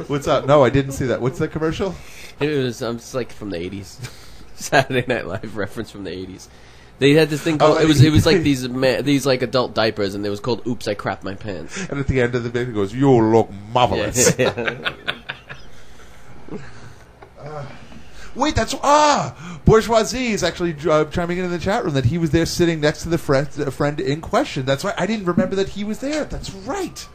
What's up? No, I didn't see that. What's the commercial? It was it's like from the 80s. Saturday Night Live reference from the 80s. They had this thing called, it was like these like adult diapers, and it was called Oops, I Crapped My Pants. And at the end of the video, it goes, you look marvelous. Yeah. Wait, that's... Bourgeoisie is actually chiming in the chat room that he was there sitting next to the friend in question. That's right. I didn't remember that he was there. That's right.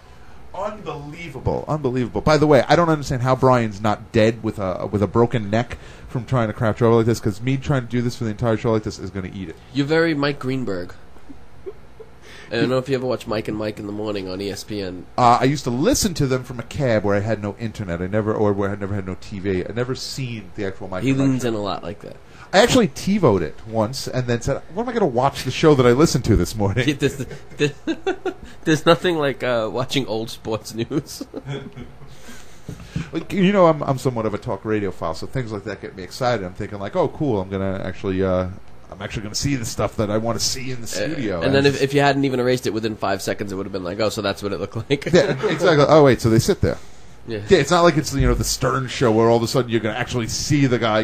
Unbelievable. Unbelievable. By the way, I don't understand how Brian's not dead with a broken neck from trying to craft trouble like this, because me trying to do this for the entire show like this is going to eat it. You're very Mike Greenberg. I don't know if you ever watch Mike and Mike in the Morning on ESPN. I used to listen to them from a cab where I had no internet. Or where I never had no TV. I'd never seen the actual Mike. He leans in a lot like that. I actually TiVoed it once and then said, "What am I going to watch the show that I listened to this morning?" There's nothing like watching old sports news. You know, I'm somewhat of a talk radio file, so things like that get me excited. I'm thinking like, "Oh, cool! I'm actually going to see the stuff that I want to see in the studio." And then if you hadn't even erased it within 5 seconds, it would have been like, "Oh, so that's what it looked like." Yeah, exactly. Oh, wait, so they sit there. Yeah. It's not like it's the Stern Show where all of a sudden you're going to actually see the guy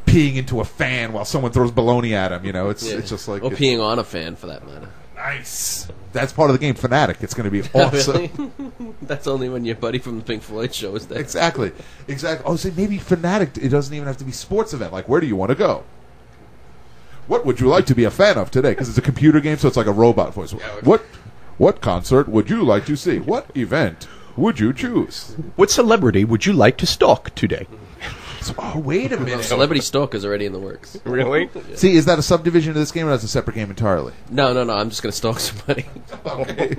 peeing into a fan while someone throws baloney at him. It's just like or peeing on a fan for that matter. Nice. That's part of the game, Fanatic. It's going to be awesome. Really? That's only when your buddy from the Pink Floyd show is there. Exactly. Oh, so maybe Fanatic. It doesn't even have to be a sports event. Like, where do you want to go? What would you like to be a fan of today? Because it's a computer game, so it's like a robot voice. What concert would you like to see? What event would you choose? What celebrity would you like to stalk today? Oh, wait a minute. Celebrity Stalk is already in the works. Really? Yeah. See, is that a subdivision of this game, or that's a separate game entirely? No. I'm just going to stalk somebody. Okay.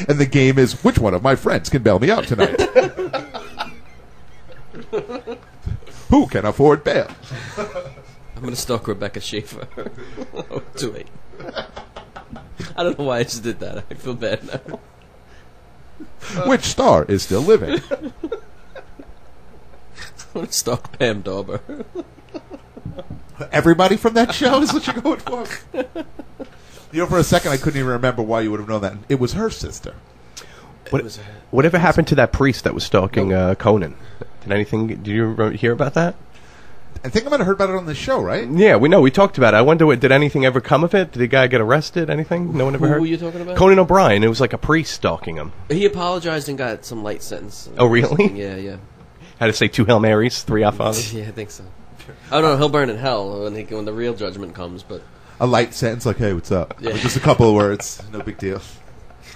And the game is, which one of my friends can bail me out tonight? Who can afford bail? I'm going to stalk Rebecca Schaefer. Oh, too late. I don't know why I just did that. I feel bad now. Which star is still living? I'm going to stalk Pam Dauber. Everybody from that show is what you're going for? For a second I couldn't even remember why you would have known that. It was her sister. Whatever happened to that priest that was stalking Conan? Did you hear about that? I think I might have heard about it on this show, right? Yeah, we talked about it. I wonder, did anything ever come of it? Did the guy get arrested? Anything? No one ever heard? Who were you talking about? Conan O'Brien. It was like a priest stalking him. He apologized and got some light sentence. Oh, really? Yeah. Had to say 2 Hail Marys, 3 Our Fathers? Yeah, I think so. Oh, no, he'll burn in hell when the real judgment comes, but... A light sentence like, hey, what's up? Yeah. With just a couple of words. No big deal.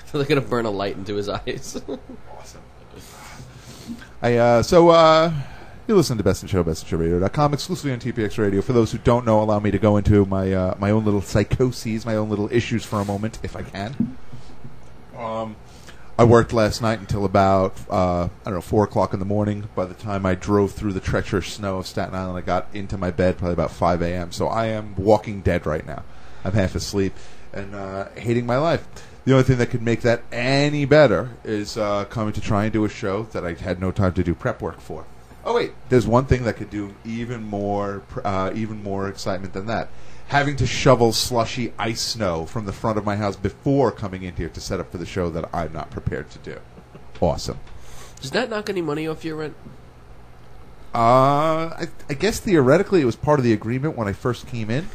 So they're going to burn a light into his eyes. Awesome. You listen to Best in Show, bestinshowradio.com, exclusively on TPX Radio. For those who don't know, allow me to go into my own little psychoses, my own little issues for a moment, if I can. I worked last night until about, 4 o'clock in the morning. By the time I drove through the treacherous snow of Staten Island, I got into my bed probably about 5 a.m. So I am walking dead right now. I'm half asleep and hating my life. The only thing that could make that any better is coming to try and do a show that I had no time to do prep work for. Oh, wait. There's one thing that could do even more excitement than that. Having to shovel slushy ice snow from the front of my house before coming in here to set up for the show that I'm not prepared to do. Awesome. Does that knock any money off your rent? I guess theoretically it was part of the agreement when I first came in.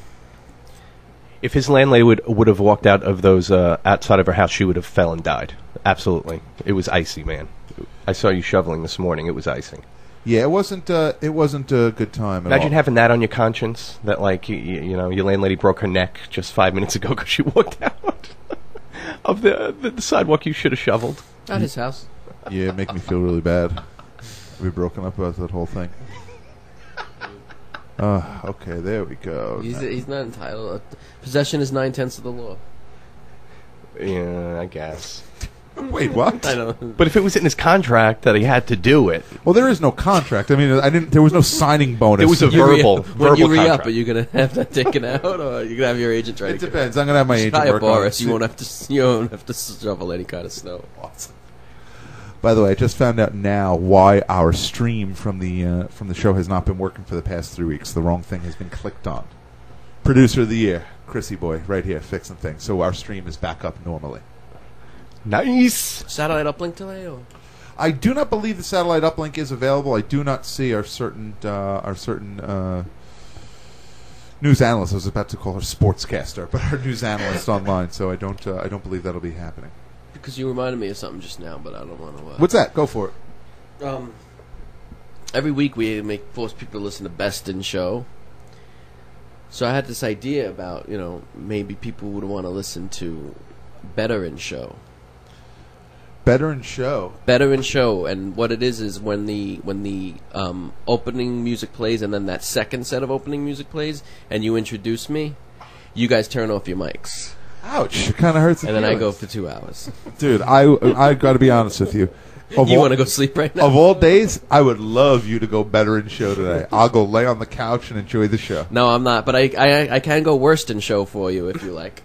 If his landlady would have walked out of those outside of her house, she would have fell and died. Absolutely. It was icy, man. I saw you shoveling this morning. It was icing. Yeah, it wasn't a good time at all. Imagine having that on your conscience, that like your landlady broke her neck just 5 minutes ago because she walked out of the sidewalk you should have shoveled. At his house. Yeah, it make me feel really bad. We've broken up about that whole thing. Okay, there we go. He's not entitled. Possession is 9/10 of the law. Yeah, I guess. Wait, what? I know. But if it was in his contract that he had to do it, well, there is no contract. I mean, there was no signing bonus. There was a verbal when you re-up, contract. are you gonna have that taken out, or are you gonna have your agent try? It depends. I'm gonna have my agent work on it. You won't have to shovel any kind of snow. Awesome. By the way, I just found out now why our stream from the show has not been working for the past 3 weeks. The wrong thing has been clicked on. Producer of the year, Chrissy Boy, right here, fixing things. So our stream is back up normally. Nice. Satellite uplink today, or? I do not believe the satellite uplink is available. I do not see our certain news analyst. I was about to call her sportscaster, but our news analyst online. So I don't believe that'll be happening. Because you reminded me of something just now, but I don't want to. What's that? Go for it. Every week we force people to listen to Best in Show. So I had this idea about, maybe people would want to listen to Better in Show. Better in Show. Better in Show, and what it is when the opening music plays, and then that second set of opening music plays, and you introduce me, you guys turn off your mics. Ouch! It kind of hurts. And then I go for 2 hours. Dude, I got to be honest with you. You want to go sleep right now? Of all days, I would love you to go Better in Show today. I'll go lay on the couch and enjoy the show. No, I'm not, but I can go Worst in Show for you if you like.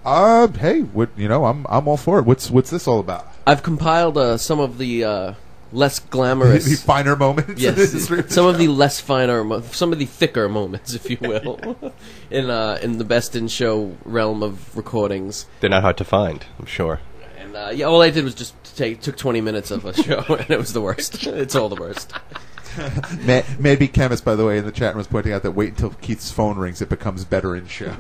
Hey, I'm all for it. What's this all about? I've compiled some of the less glamorous, the finer moments. Yes, some of the less finer, some of the thicker moments, if you will, in the Best in Show realm of recordings. They're not hard to find, I'm sure. And all I did was just took 20 minutes of a show, and it was the worst. It's all the worst. Maybe Chemist, by the way, in the chat room was pointing out that wait until Keith's phone rings, it becomes Better in Show.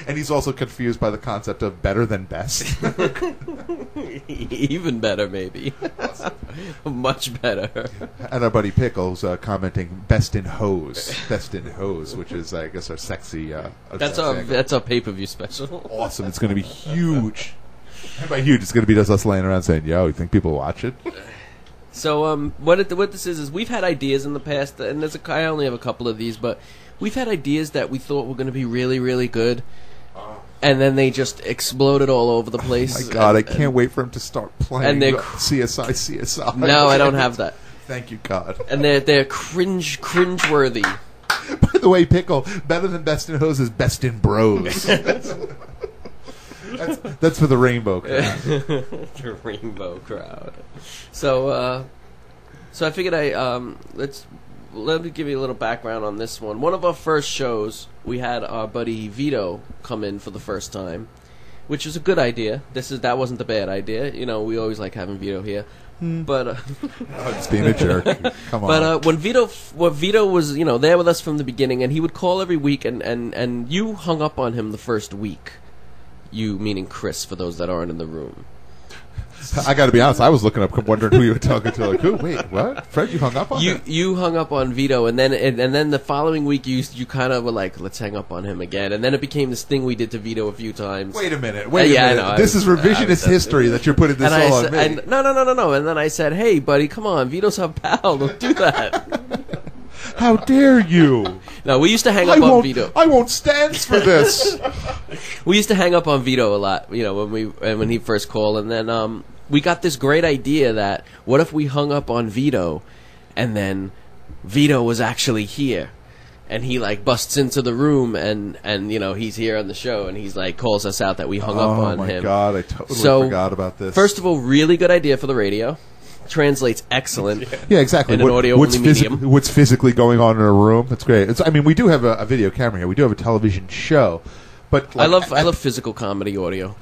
And he's also confused by the concept of better than best. Even better, maybe. Much better. And our buddy Pickle's commenting best in hose, which is, I guess, our sexy. That's our pay-per-view special. Awesome! It's going to be huge. And by huge, it's going to be just us laying around saying, "Yo, you think people watch it?" So, what this is we've had ideas in the past, and I only have a couple of these, but we've had ideas that we thought were going to be really, really good, and then they just exploded all over the place. Oh my God, I can't wait for him to start playing and they're CSI. No, I don't have that. Thank you, God. And they're cringe-worthy. By the way, Pickle, better than Best in Hose is Best in Bros. That's for the rainbow crowd. The rainbow crowd. So I figured let me give you a little background on this one. One of our first shows, we had our buddy Vito come in for the first time, which was a good idea. That wasn't the bad idea. We always like having Vito here. But it's being a jerk. Come on. But when Vito was there with us from the beginning, and he would call every week, and you hung up on him the first week. You meaning Chris, for those that aren't in the room. I got to be honest. I was looking up, wondering who you were talking to. Like, who? Wait, what? Fred, you hung up on him? You hung up on Vito, and then the following week you kind of were like, let's hang up on him again, and then it became this thing we did to Vito a few times. Wait a minute. I know. This is revisionist history that you're putting this all on me. No. And then I said, hey, buddy, come on, Vito's our pal. Don't do that. How dare you? No, we used to hang up on Vito. I won't stand for this. We used to hang up on Vito a lot, when he first called, and then we got this great idea that what if we hung up on Vito, and then Vito was actually here, and he busts into the room, and he's here on the show, and he's calls us out that we hung up on him. Oh my God, I totally forgot about this. First of all, really good idea for the radio. Translates excellent. Yeah, exactly. In an audio-only medium. What's physically going on in a room? It's great. We do have a video camera here. We do have a television show, but I love physical comedy audio.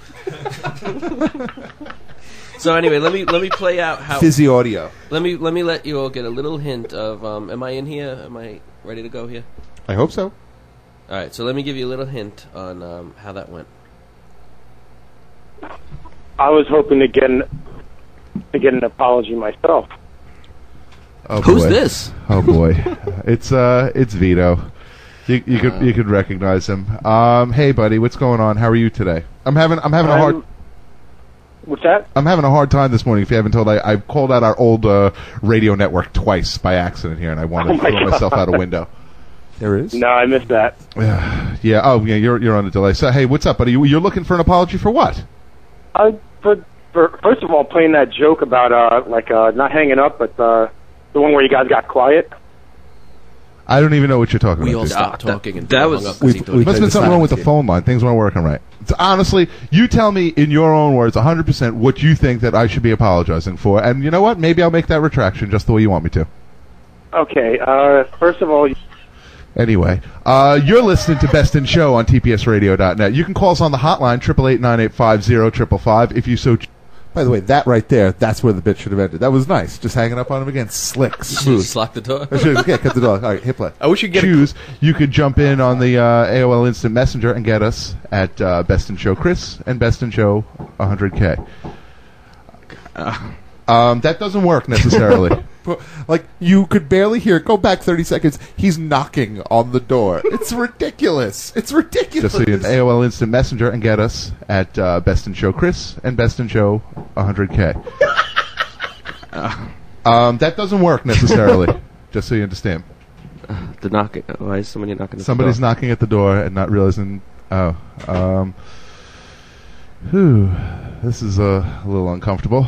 So anyway, let me play out how fizzy audio. Let me let you all get a little hint of. Am I in here? Am I ready to go here? I hope so. All right. So let me give you a little hint on how that went. I was hoping to get an apology myself. Oh, who's this? Oh boy, it's Vito. You could recognize him. Hey buddy, what's going on? How are you today? I'm having a hard. What's that? I'm having a hard time this morning. If you haven't told, I called out our old radio network twice by accident here, and I wanted to throw myself out a window. There is? No, I missed that. Yeah. Oh, yeah. You're on a delay. So, hey, what's up, buddy? You're looking for an apology for what? For first of all, playing that joke about not hanging up, but the one where you guys got quiet. I don't even know what you're talking about. We all stopped talking, and that was. Must have been something wrong with the phone line. Things weren't working right. So honestly, you tell me in your own words, 100%, what you think that I should be apologizing for, and you know what? Maybe I'll make that retraction just the way you want me to. Okay. First of all. Anyway, you're listening to Best in Show on tpsradio.net. You can call us on the hotline 888-985-0555 if you so. By the way, that right there, that's where the bit should have ended. That was nice. Just hanging up on him again. Slick, smooth. Just lock the door. Yeah, cut the door. All right, hit play. I wish you get Choose. You could jump in on the AOL Instant Messenger and get us at Best in Show Chris and Best in Show 100K. That doesn't work necessarily. Like, you could barely hear it. Go back 30 seconds. He's knocking on the door. It's ridiculous. It's ridiculous. Just so you AOL Instant Messenger and get us at Best in Show Chris and Best in Show 100K. That doesn't work necessarily. Just so you understand. The knocking. Why is somebody knocking at the door? Somebody's knocking at the door and not realizing. This is a little uncomfortable.